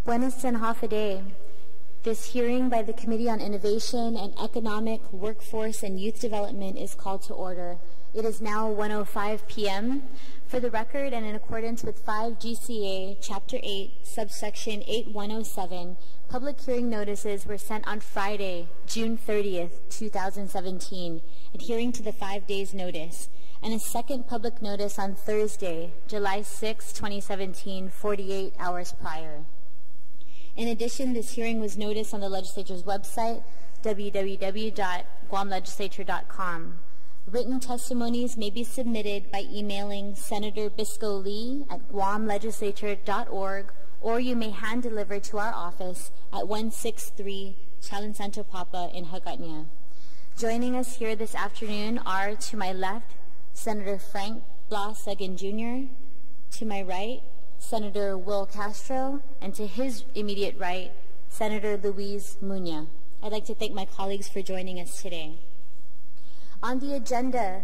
Buenos and half a day. This hearing by the Committee on Innovation and Economic, Workforce, and Youth Development is called to order. It is now 1:05 p.m. For the record, and in accordance with 5 GCA Chapter 8, subsection 8107, public hearing notices were sent on Friday, June 30th, 2017, adhering to the 5 days notice, and a second public notice on Thursday, July 6, 2017, 48 hours prior. In addition, this hearing was noticed on the Legislature's website, www.guamlegislature.com. Written testimonies may be submitted by emailing Senator Bisco Lee at guamlegislature.org, or you may hand deliver to our office at 163 Chalan Santo Papa in Hagåtña. Joining us here this afternoon are, to my left, Senator Frank Blas Seguin Jr., to my right, Senator Will Castro, and to his immediate right, Senator Luis Muña. I'd like to thank my colleagues for joining us today. On the agenda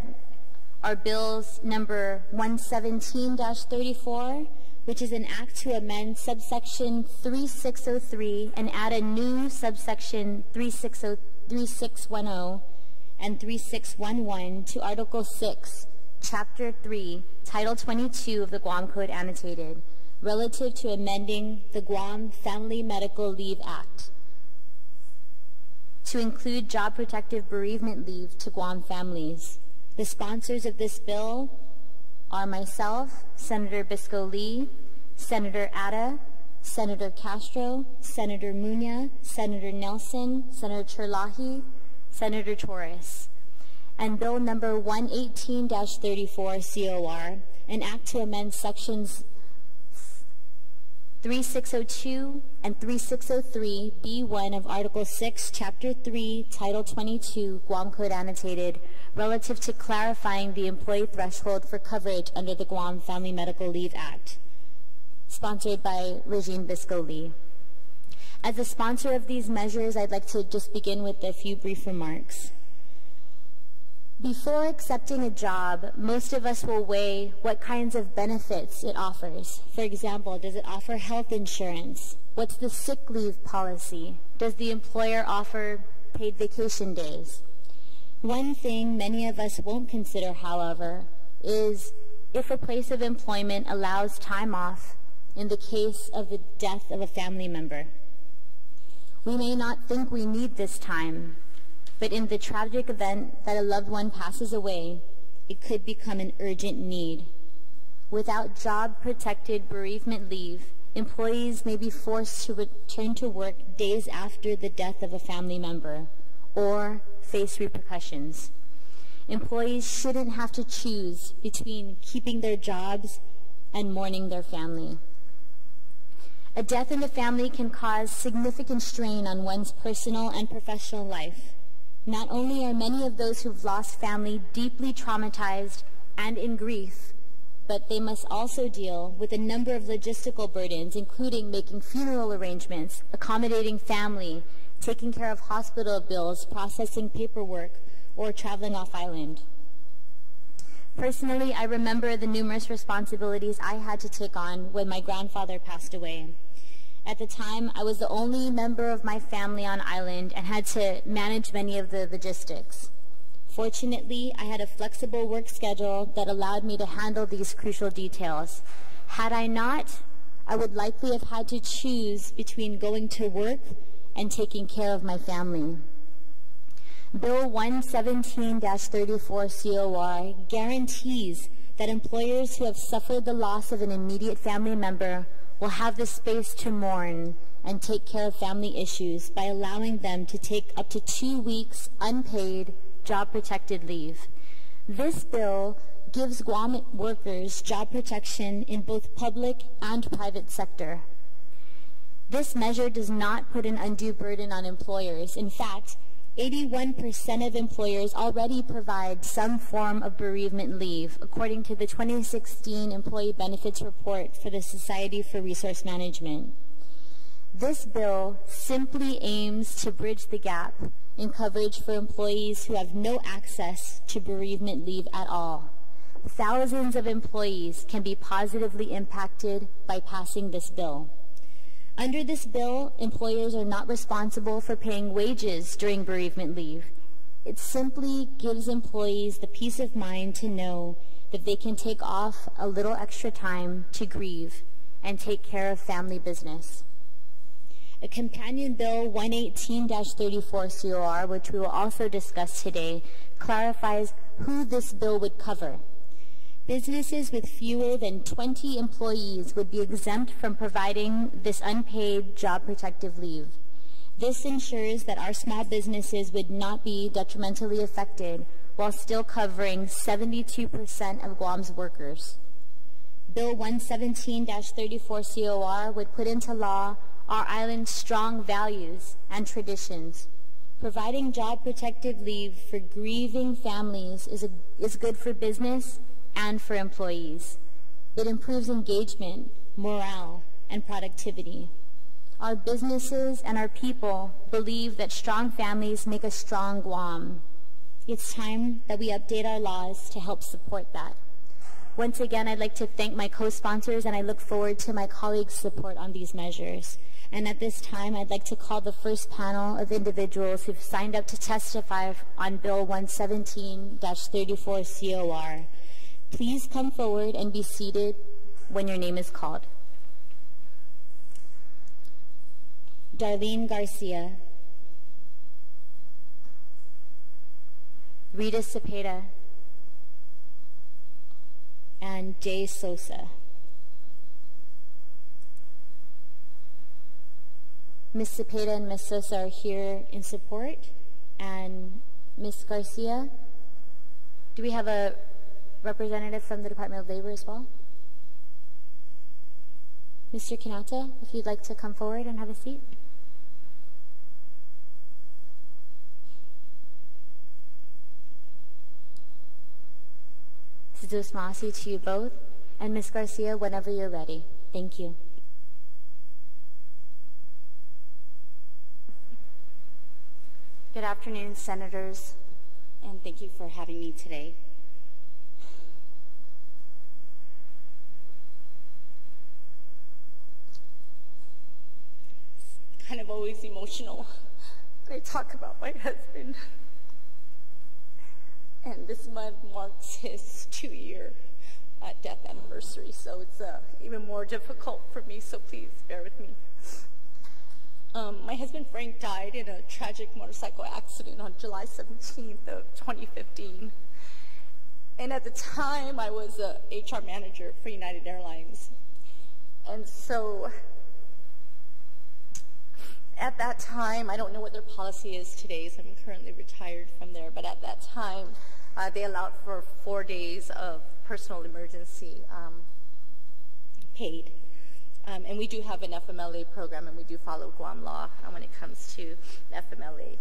are bills number 117-34, which is an act to amend subsection 3603 and add a new subsection 3610 and 3611 to Article 6, Chapter 3, Title 22 of the Guam Code Annotated, relative to amending the Guam Family Medical Leave Act to include job protective bereavement leave to Guam families. The sponsors of this bill are myself, Senator Bisco Lee, Senator Atta, Senator Castro, Senator Muña, Senator Nelson, Senator Chirlahi, Senator Torres. And bill number 118-34 COR, an act to amend sections 3602 and 3603 B1 of Article 6, Chapter 3, Title 22, Guam Code Annotated, relative to clarifying the employee threshold for coverage under the Guam Family Medical Leave Act, sponsored by Regine Bisco Lee. As a sponsor of these measures, I'd like to just begin with a few brief remarks. Before accepting a job, most of us will weigh what kinds of benefits it offers. For example, does it offer health insurance? What's the sick leave policy? Does the employer offer paid vacation days? One thing many of us won't consider, however, is if a place of employment allows time off in the case of the death of a family member. We may not think we need this time, but in the tragic event that a loved one passes away, it could become an urgent need. Without job-protected bereavement leave, employees may be forced to return to work days after the death of a family member or face repercussions. Employees shouldn't have to choose between keeping their jobs and mourning their family. A death in the family can cause significant strain on one's personal and professional life. Not only are many of those who've lost family deeply traumatized and in grief, but they must also deal with a number of logistical burdens, including making funeral arrangements, accommodating family, taking care of hospital bills, processing paperwork, or traveling off island. Personally, I remember the numerous responsibilities I had to take on when my grandfather passed away. At the time, I was the only member of my family on island and had to manage many of the logistics. Fortunately, I had a flexible work schedule that allowed me to handle these crucial details. Had I not, I would likely have had to choose between going to work and taking care of my family. Bill 117-34 COR guarantees that employers who have suffered the loss of an immediate family member will have the space to mourn and take care of family issues by allowing them to take up to 2 weeks unpaid job-protected leave. This bill gives Guam workers job protection in both public and private sector. This measure does not put an undue burden on employers. In fact, 81% of employers already provide some form of bereavement leave, according to the 2016 Employee Benefits Report for the Society for Resource Management. This bill simply aims to bridge the gap in coverage for employees who have no access to bereavement leave at all. Thousands of employees can be positively impacted by passing this bill. Under this bill, employers are not responsible for paying wages during bereavement leave. It simply gives employees the peace of mind to know that they can take off a little extra time to grieve and take care of family business. A companion bill 118-34 COR, which we will also discuss today, clarifies who this bill would cover. Businesses with fewer than 20 employees would be exempt from providing this unpaid job protective leave. This ensures that our small businesses would not be detrimentally affected while still covering 72% of Guam's workers. Bill 117-34 COR would put into law our island's strong values and traditions. Providing job protective leave for grieving families is good for business and for employees. It improves engagement, morale, and productivity. Our businesses and our people believe that strong families make a strong Guam. It's time that we update our laws to help support that. Once again, I'd like to thank my co-sponsors, and I look forward to my colleagues' support on these measures. And at this time, I'd like to call the first panel of individuals who've signed up to testify on Bill 117-34 COR. Please come forward and be seated when your name is called. Darlene Garcia, Rita Cepeda, and Jay Sosa. Ms. Cepeda and Ms. Sosa are here in support. And Ms. Garcia, do we have a representative from the Department of Labor as well? Mr. Kanata, if you'd like to come forward and have a seat. Masi to you both, and Ms. Garcia, whenever you're ready. Thank you. Good afternoon, Senators, and thank you for having me today. It's kind of always emotional when I talk about my husband. And this month marks his 2-year death anniversary, so it's even more difficult for me, so please bear with me. My husband Frank died in a tragic motorcycle accident on July 17th of 2015. And at the time, I was a HR manager for United Airlines. And so at that time, I don't know what their policy is today, so I'm currently retired from there, but at that time, they allowed for 4 days of personal emergency paid. And we do have an FMLA program, and we do follow Guam law when it comes to FMLA.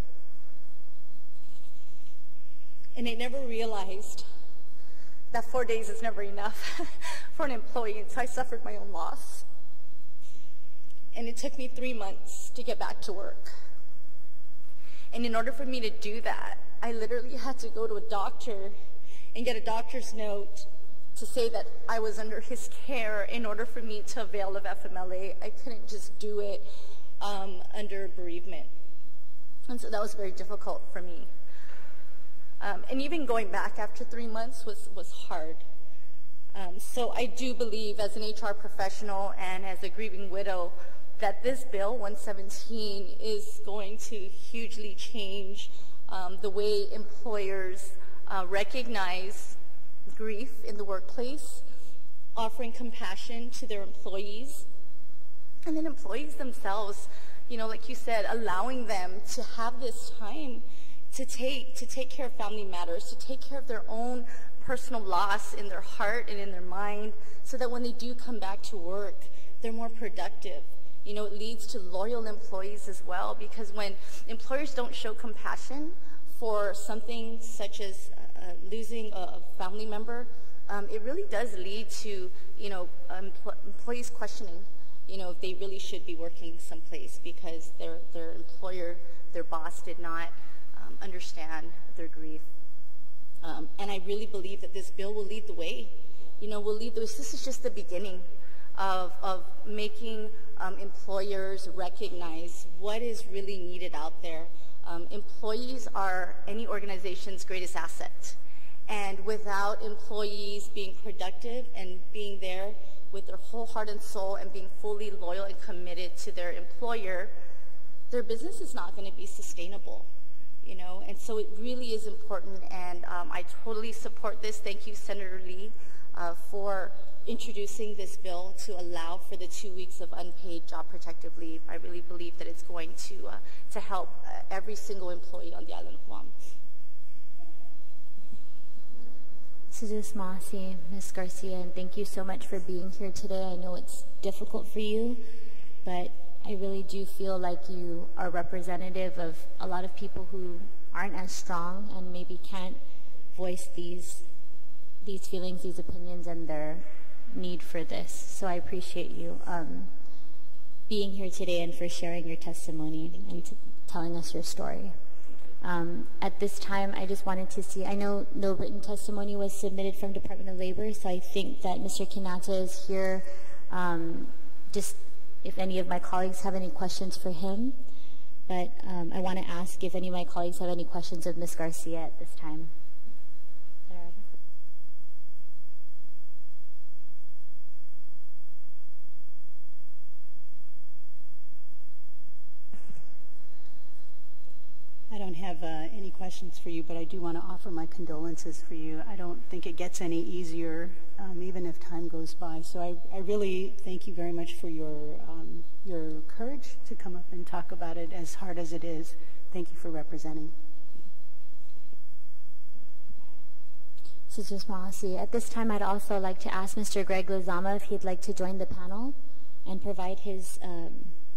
And I never realized that 4 days is never enough for an employee, and so I suffered my own loss. And it took me 3 months to get back to work. And in order for me to do that, I literally had to go to a doctor and get a doctor's note to say that I was under his care in order for me to avail of FMLA. I couldn't just do it under bereavement. And so that was very difficult for me. And even going back after 3 months was hard. So I do believe as an HR professional and as a grieving widow that this bill, 117, is going to hugely change the way employers recognize grief in the workplace, offering compassion to their employees, and then employees themselves, you know, like you said, allowing them to have this time to take care of family matters, to take care of their own personal loss in their heart and in their mind, so that when they do come back to work, they're more productive. You know, it leads to loyal employees as well, because when employers don't show compassion for something such as losing a family member, it really does lead to, you know, employees questioning, you know, if they really should be working someplace because their employer, their boss did not understand their grief. And I really believe that this bill will lead the way. You know, will lead the way. This is just the beginning of making employers recognize what is really needed out there. Employees are any organization's greatest asset. And without employees being productive and being there with their whole heart and soul and being fully loyal and committed to their employer, their business is not going to be sustainable, you know. And so it really is important, and I totally support this. Thank you, Senator Lee, for introducing this bill to allow for the 2 weeks of unpaid job protective leave. I really believe that it's going to help every single employee on the island of Guam. Ms. Masi, Ms. Garcia, and thank you so much for being here today. I know it's difficult for you, but I really do feel like you are representative of a lot of people who aren't as strong and maybe can't voice these feelings, these opinions, and their need for this. So I appreciate you being here today and for sharing your testimony and telling us your story. At this time, I just wanted to see, I know no written testimony was submitted from Department of Labor, so I think that Mr. Kinata is here. Just if any of my colleagues have any questions for him, but I want to ask if any of my colleagues have any questions of Ms. Garcia at this time. I don't have any questions for you, but I do want to offer my condolences for you. I don't think it gets any easier, even if time goes by. So I really thank you very much for your courage to come up and talk about it, as hard as it is. Thank you for representing. Sister Masi, at this time I'd also like to ask Mr. Greg Lozama if he'd like to join the panel and provide his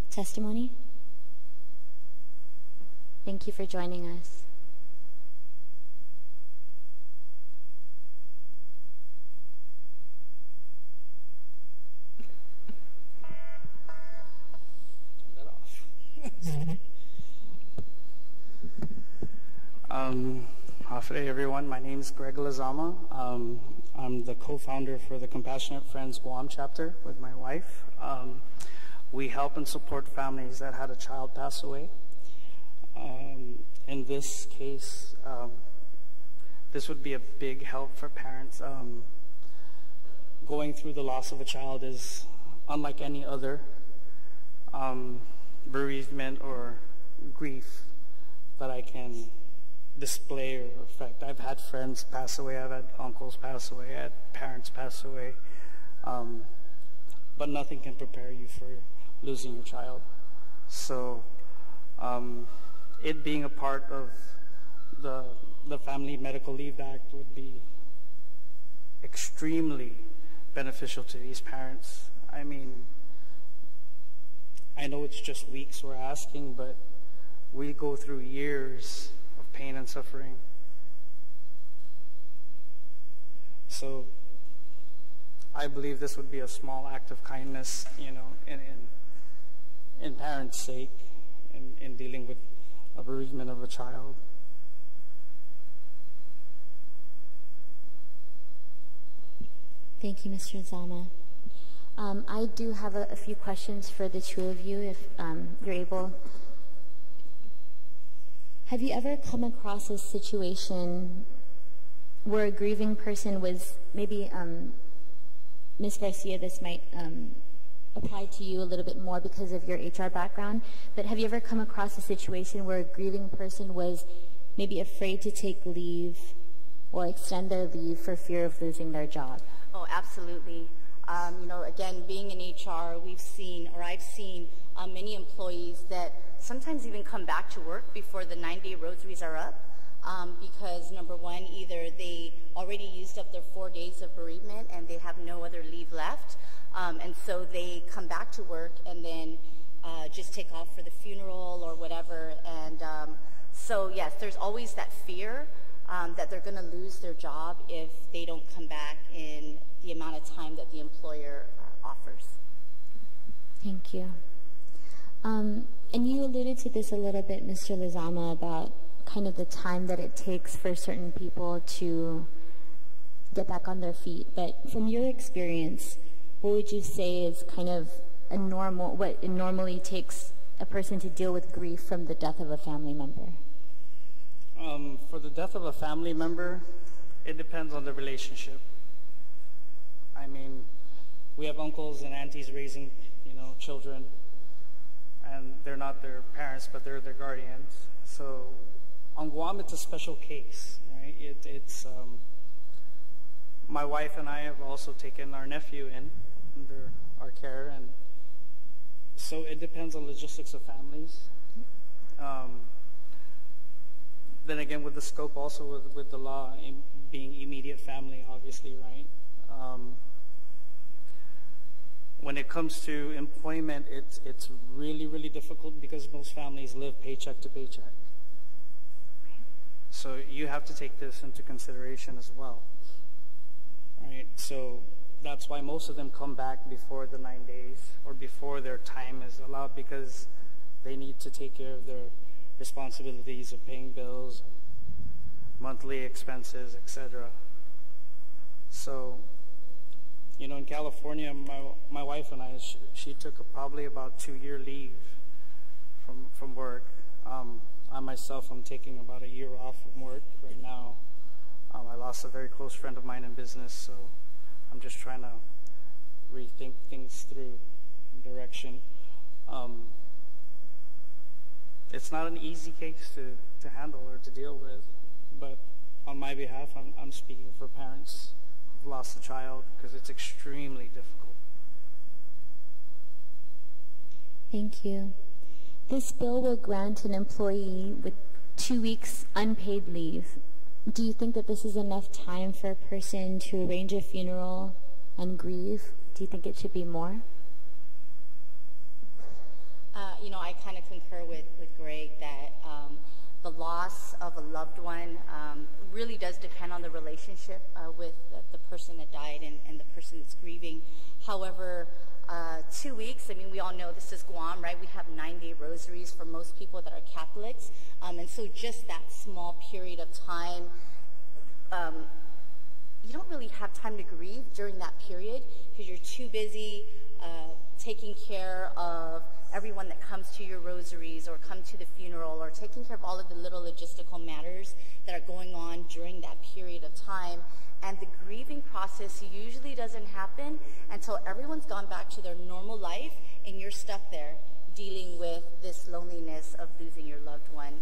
testimony. Thank you for joining us. Turn that off. Hafe everyone. My name is Greg Lozama. I'm the co-founder for the Compassionate Friends Guam chapter with my wife. We help and support families that had a child pass away. In this case, this would be a big help for parents. Going through the loss of a child is unlike any other bereavement or grief that I can display or affect. I've had friends pass away, I've had uncles pass away, I've had parents pass away, but nothing can prepare you for losing your child. So it being a part of the Family Medical Leave Act would be extremely beneficial to these parents. I mean, I know it's just weeks we're asking, but we go through years of pain and suffering. So I believe this would be a small act of kindness, you know, in parents' sake, in dealing with a bereavement of a child. Thank you, Mr. Zama. I do have a few questions for the two of you, if you're able. Have you ever come across a situation where a grieving person was, maybe Ms. Garcia, this might apply to you a little bit more because of your HR background, but have you ever come across a situation where a grieving person was maybe afraid to take leave or extend their leave for fear of losing their job? Oh, absolutely. You know, again, being in HR, we've seen, or I've seen many employees that sometimes even come back to work before the 9-day rosaries are up because, number one, either they already used up their 4 days of bereavement and they have no other leave left, and so they come back to work and then just take off for the funeral or whatever. And so, yes, there's always that fear that they're going to lose their job if they don't come back in the amount of time that the employer offers. Thank you. And you alluded to this a little bit, Mr. Lozama, about kind of the time that it takes for certain people to get back on their feet. But from your experience, what would you say is kind of what it normally takes a person to deal with grief from the death of a family member? For the death of a family member, it depends on the relationship. I mean, we have uncles and aunties raising, children, and they're not their parents, but they're their guardians. So on Guam, it's a special case, right? It's my wife and I have also taken our nephew in under our care, and so it depends on logistics of families. Then again, with the scope also with the law being immediate family, obviously, right? When it comes to employment, it's really, really difficult because most families live paycheck to paycheck. So you have to take this into consideration as well, right? So that's why most of them come back before the 9 days or before their time is allowed, because they need to take care of their responsibilities of paying bills, monthly expenses, etc. So, in California, my wife and I, she took probably about 2-year leave from work. I myself, I'm taking about a year off from work right now. I lost a very close friend of mine in business, so I'm just trying to rethink things through direction. It's not an easy case to handle or to deal with, but on my behalf, I'm speaking for parents who've lost a child, because it's extremely difficult. Thank you. This bill will grant an employee with 2 weeks unpaid leave. Do you think that this is enough time for a person to arrange a funeral and grieve? Do you think it should be more? I kind of concur with Greg that the loss of a loved one really does depend on the relationship with the person that died and the person that's grieving. However, 2 weeks, we all know this is Guam, right? We have 9-day rosaries for most people that are Catholics. And so just that small period of time, you don't really have time to grieve during that period because you're too busy taking care of everyone that comes to your rosaries or come to the funeral, or taking care of all of the little logistical matters that are going on during that period of time. And the grieving process usually doesn't happen until everyone's gone back to their normal life and you're stuck there dealing with this loneliness of losing your loved one.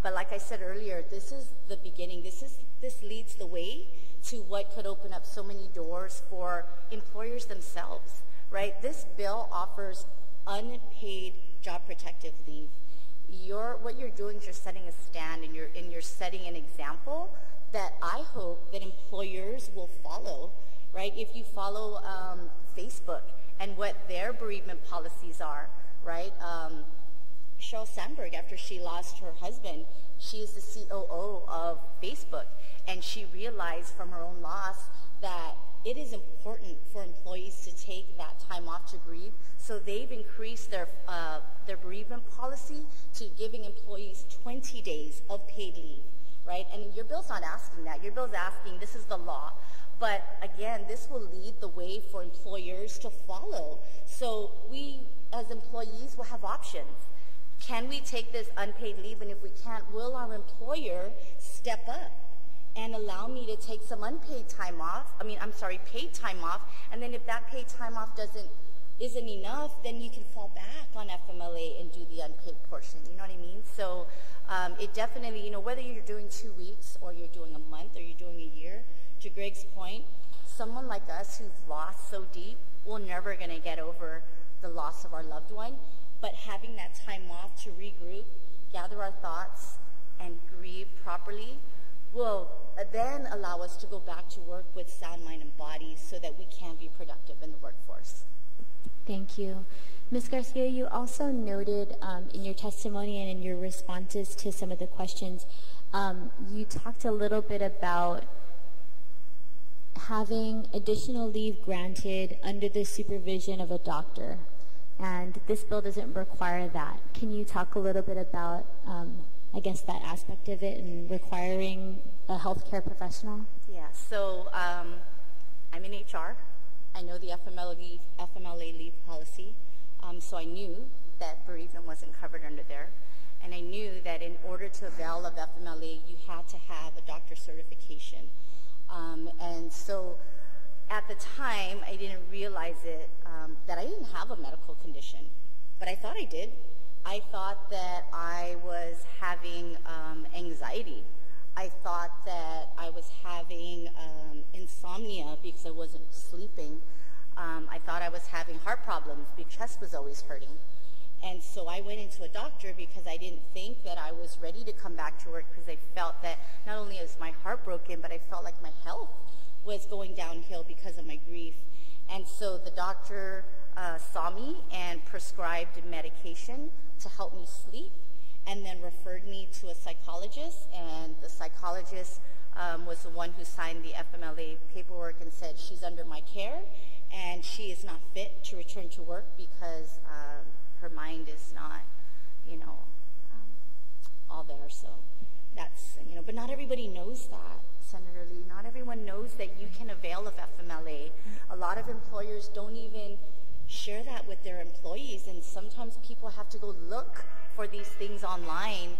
But like I said earlier, this is the beginning. This leads the way to what could open up so many doors for employers themselves, right? This bill offers unpaid job protective leave. What you're doing is you're setting a stand, and you're setting an example that I hope that employers will follow, right? If you follow Facebook and what their bereavement policies are, right? Sheryl Sandberg, after she lost her husband, she is the COO of Facebook, and she realized from her own loss that it is important for employees to take that time off to grieve. So they've increased their bereavement policy to giving employees 20 days of paid leave, right? And your bill's not asking that. Your bill's asking, this is the law. But again, this will lead the way for employers to follow. So we, as employees, will have options. Can we take this unpaid leave? And if we can't, will our employer step up and allow me to take some unpaid time off? Paid time off. And then if that paid time off isn't enough, then you can fall back on FMLA and do the unpaid portion. You know what I mean? So it definitely, whether you're doing 2 weeks or you're doing a month or you're doing a year, to Greg's point, someone like us who's lost so deep, we're never going to get over the loss of our loved one. But having that time off to regroup, gather our thoughts, and grieve properly will then allow us to go back to work with sound mind and body so that we can be productive in the workforce. Thank you. Ms. Garcia, you also noted in your testimony and in your responses to some of the questions, you talked a little bit about having additional leave granted under the supervision of a doctor, and this bill doesn't require that. Can you talk a little bit about, that aspect of it and requiring a healthcare professional? Yeah, so I'm in HR, I know the FMLA leave policy, so I knew that bereavement wasn't covered under there. And I knew that in order to avail of FMLA, you had to have a doctor's certification. And so at the time, I didn't realize it, that I didn't have a medical condition, but I thought I did. I thought that I was having anxiety. I thought that I was having insomnia because I wasn't sleeping. I thought I was having heart problems because chest was always hurting. And so I went into a doctor because I didn't think that I was ready to come back to work, because I felt that not only was my heart broken, but I felt like my health was going downhill because of my grief. And so the doctor saw me and prescribed medication to help me sleep, and then referred me to a psychologist, and the psychologist was the one who signed the FMLA paperwork and said she's under my care and she is not fit to return to work because her mind is not, all there. So that's, but not everybody knows that, Senator Lee. Not everyone knows that you can avail of FMLA. A lot of employers don't even share that with their employees, and sometimes people have to go look for these things online,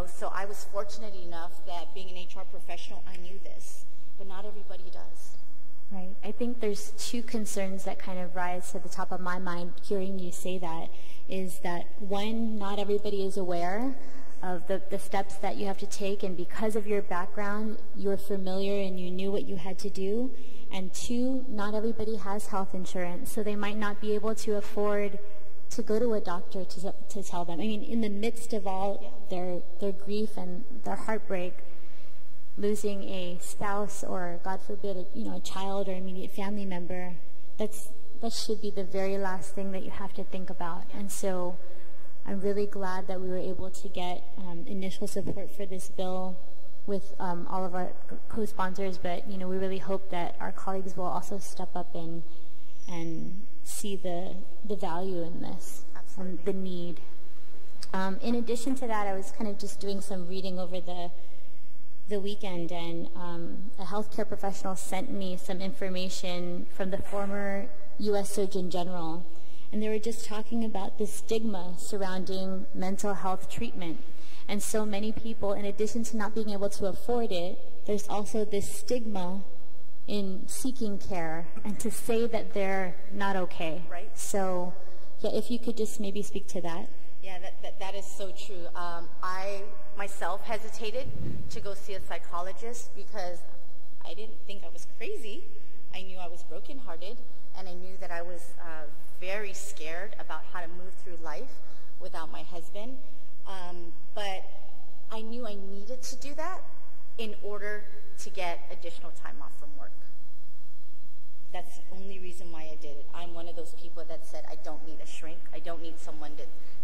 so I was fortunate enough that being an HR professional, I knew this, but not everybody does. Right. I think there's two concerns that kind of rise to the top of my mind hearing you say that, is that one, not everybody is aware of the steps that you have to take, and because of your background, you're familiar and you knew what you had to do. And two, not everybody has health insurance, so they might not be able to afford to go to a doctor to tell them. I mean, in the midst of all their grief and their heartbreak, losing a spouse or, God forbid, a child or immediate family member, that should be the very last thing that you have to think about. And so I'm really glad that we were able to get initial support for this bill with all of our co-sponsors, but we really hope that our colleagues will also step up and see the value in this. Absolutely. And the need. In addition to that, I was kind of just doing some reading over the weekend, and a healthcare professional sent me some information from the former U.S. Surgeon General, and they were just talking about the stigma surrounding mental health treatment. And so many people, in addition to not being able to afford it, there's also this stigma in seeking care and to say that they're not okay. Right. So, yeah, if you could just maybe speak to that. Yeah, that is so true. I myself hesitated to go see a psychologist because I didn't think I was crazy. I knew I was brokenhearted, and I knew that I was very scared about how to move through life without my husband. But I knew I needed to do that in order to get additional time off from work. That's the only reason why I did it. I'm one of those people that said, I don't need a shrink. I don't need someone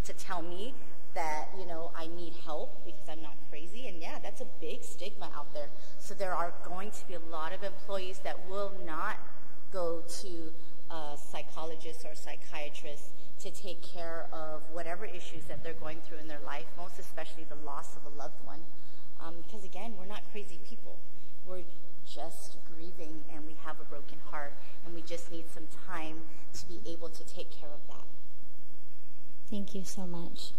to tell me that, I need help because I'm not crazy. And yeah, that's a big stigma out there. So there are going to be a lot of employees that will not go to a psychologist or a psychiatrist to take care of whatever issues that they're going through in their life, most especially the loss of a loved one. Because again, we're not crazy people. We're just grieving, and we have a broken heart, and we just need some time to be able to take care of that. Thank you so much.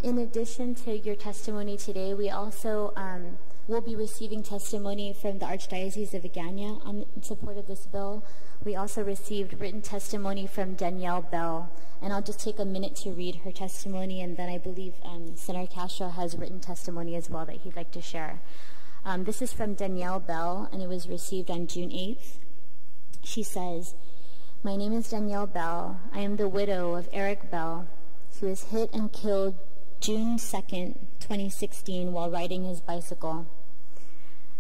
In addition to your testimony today, we also will be receiving testimony from the Archdiocese of Agana in support of this bill. We also received written testimony from Danielle Bell, and I'll just take a minute to read her testimony, and then I believe Senator Castro has written testimony as well that he'd like to share. This is from Danielle Bell, and it was received on June 8th. She says, "My name is Danielle Bell. I am the widow of Eric Bell, who was hit and killed June 2nd, 2016, while riding his bicycle.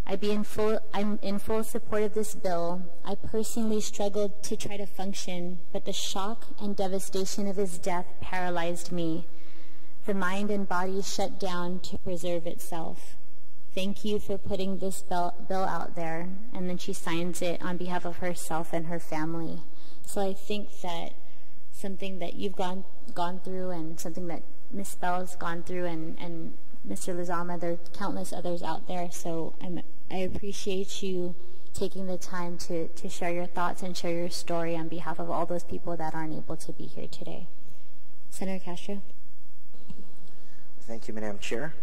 I'm in full support of this bill. I personally struggled to try to function, but the shock and devastation of his death paralyzed me. The mind and body shut down to preserve itself. Thank you for putting this bill out there." And then she signs it on behalf of herself and her family. So I think that something that you've gone through, and something that Ms. Bell's gone through, and Mr. Lizama, there are countless others out there. So I appreciate you taking the time to share your thoughts and share your story on behalf of all those people that aren't able to be here today. Senator Castro. Thank you, Madam Chair.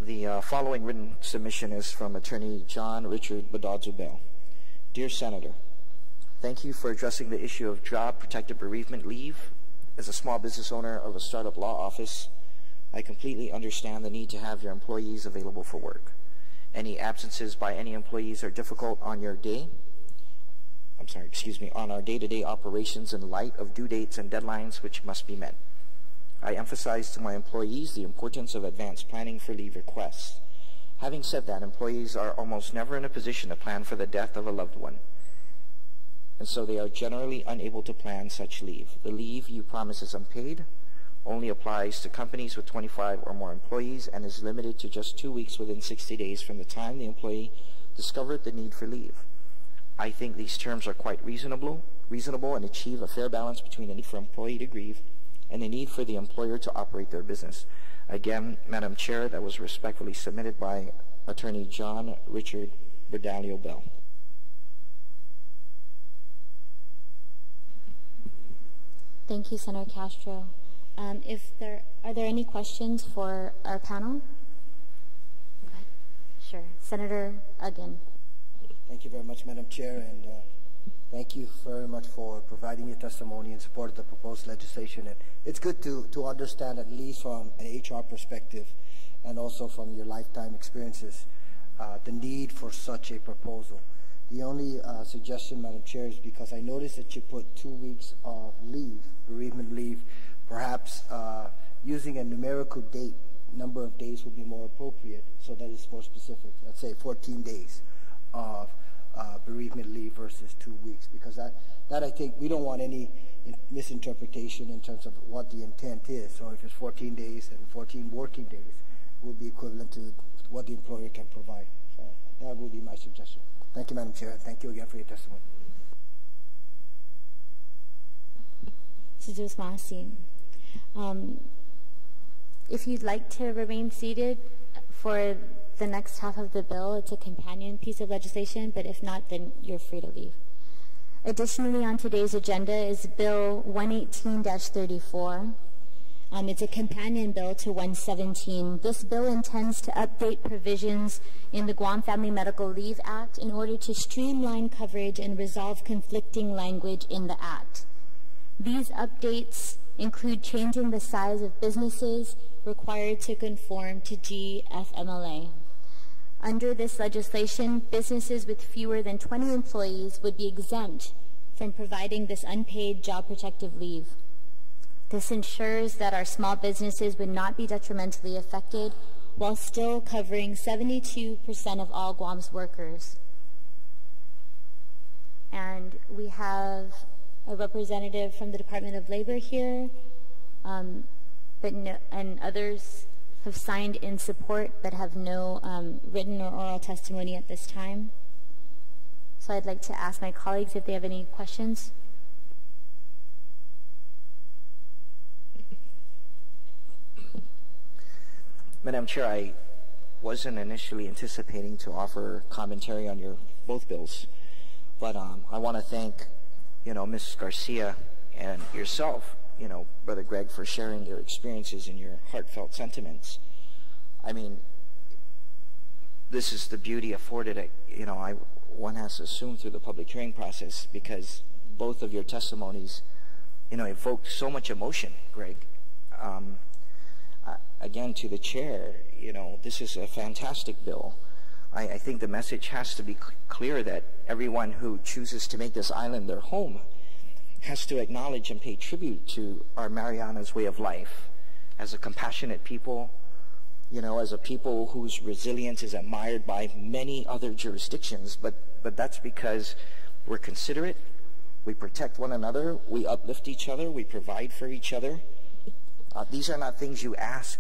The following written submission is from Attorney John Richard Badazzo-Bell. Dear Senator, thank you for addressing the issue of job-protected bereavement leave. As a small business owner of a startup law office, I completely understand the need to have your employees available for work. Any absences by any employees are difficult on your on our day-to-day operations in light of due dates and deadlines which must be met. I emphasize to my employees the importance of advanced planning for leave requests. Having said that, employees are almost never in a position to plan for the death of a loved one, and so they are generally unable to plan such leave. The leave you promise is unpaid, only applies to companies with 25 or more employees, and is limited to just 2 weeks within 60 days from the time the employee discovered the need for leave. I think these terms are quite reasonable and achieve a fair balance between the need for employee to grieve and the need for the employer to operate their business. Again, Madam Chair, that was respectfully submitted by Attorney John Richard Badazzo-Bell. Thank you, Senator Castro. Are there any questions for our panel? Sure. Senator Uggan. Thank you very much, Madam Chair, and thank you very much for providing your testimony in support of the proposed legislation. And it's good to understand, at least from an HR perspective and also from your lifetime experiences, the need for such a proposal. The only suggestion, Madam Chair, is because I noticed that you put 2 weeks of leave, bereavement leave. Perhaps using a numerical date, number of days would be more appropriate so that it's more specific. Let's say 14 days of bereavement leave versus 2 weeks, because that I think we don't want any misinterpretation in terms of what the intent is. So if it's 14 days and 14 working days, will be equivalent to what the employer can provide. So that would be my suggestion. Thank you, Madam Chair. Thank you again for your testimony. If you'd like to remain seated for the next half of the bill, it's a companion piece of legislation, but if not, then you're free to leave. Additionally, on today's agenda is Bill 118-34. It's a companion bill to 117. This bill intends to update provisions in the Guam Family Medical Leave Act in order to streamline coverage and resolve conflicting language in the Act. These updates include changing the size of businesses required to conform to GFMLA. Under this legislation, businesses with fewer than 20 employees would be exempt from providing this unpaid job protective leave. This ensures that our small businesses would not be detrimentally affected while still covering 72% of all Guam's workers. And we have a representative from the Department of Labor here, and others have signed in support but have no written or oral testimony at this time. So I'd like to ask my colleagues if they have any questions. Madam Chair, I wasn't initially anticipating to offer commentary on your both bills, but I want to thank, Ms. Garcia and yourself, Brother Greg, for sharing your experiences and your heartfelt sentiments. I mean, this is the beauty afforded, one has to assume through the public hearing process, because both of your testimonies, evoked so much emotion, Greg. Again, to the chair, this is a fantastic bill. I think the message has to be clear that everyone who chooses to make this island their home has to acknowledge and pay tribute to our Mariana's way of life as a compassionate people, as a people whose resilience is admired by many other jurisdictions. But that's because we're considerate, we protect one another, we uplift each other, we provide for each other. These are not things you ask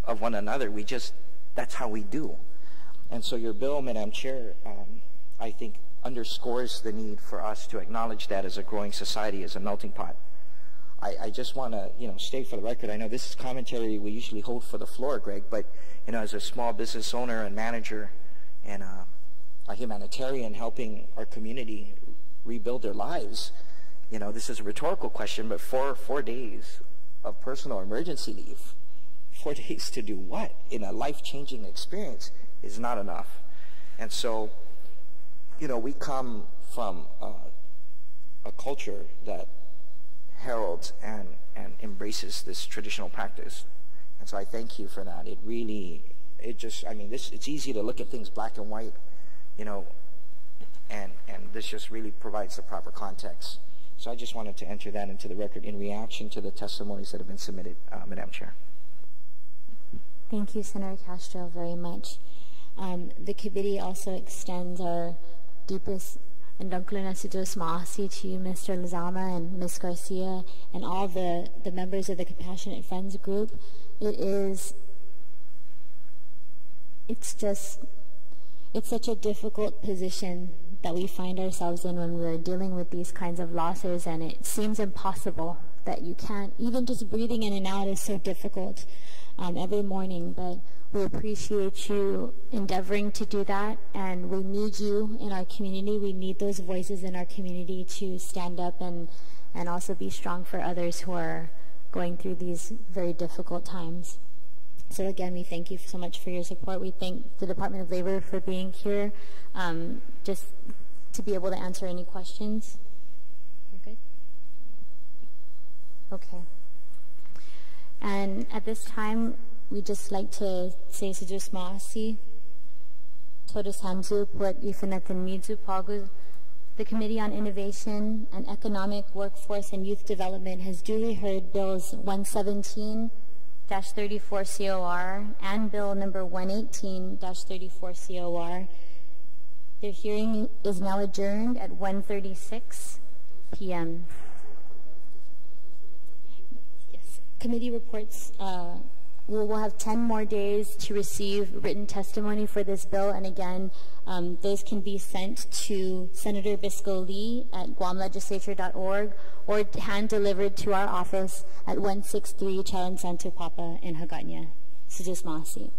of one another. That's how we do. And so your bill, Madam Chair, I think underscores the need for us to acknowledge that as a growing society, as a melting pot. I just want to, state for the record, I know this is commentary we usually hold for the floor, Greg, but, as a small business owner and manager and a humanitarian helping our community rebuild their lives, you know, this is a rhetorical question, but 4 days of personal emergency leave, 4 days to do what in a life-changing experience is not enough. And so, you know, we come from a culture that heralds and embraces this traditional practice. And so I thank you for that. It really, I mean, it's easy to look at things black and white, you know, and this just really provides the proper context. So I just wanted to enter that into the record in reaction to the testimonies that have been submitted, Madam Chair. Thank you, Senator Castro, very much. The committee also extends our deepest and maasi to you, Mr. Lizama and Ms. Garcia, and all the members of the Compassionate Friends group. It's such a difficult position that we find ourselves in when we're dealing with these kinds of losses, and it seems impossible that you can't, even just breathing in and out is so difficult every morning, but we appreciate you endeavoring to do that, and we need you in our community. We need those voices in our community to stand up and also be strong for others who are going through these very difficult times. So again, we thank you so much for your support. We thank the Department of Labor for being here, just to be able to answer any questions. You're good? Okay. And at this time, we'd just like to say Sujus Maasi, Todos Hamzu, Put Ifanatan Midzu Pagu. The Committee on Innovation and Economic, Workforce, and Youth Development has duly heard Bills 117-34 COR and Bill number 118-34 COR. The hearing is now adjourned at 1:36 p.m. Yes. Committee reports. We'll have 10 more days to receive written testimony for this bill, and again, those can be sent to Senator Bisco Lee at guamlegislature.org or hand-delivered to our office at 163 Chalan Santo Papa in Hagåtña. Sujus Maasi.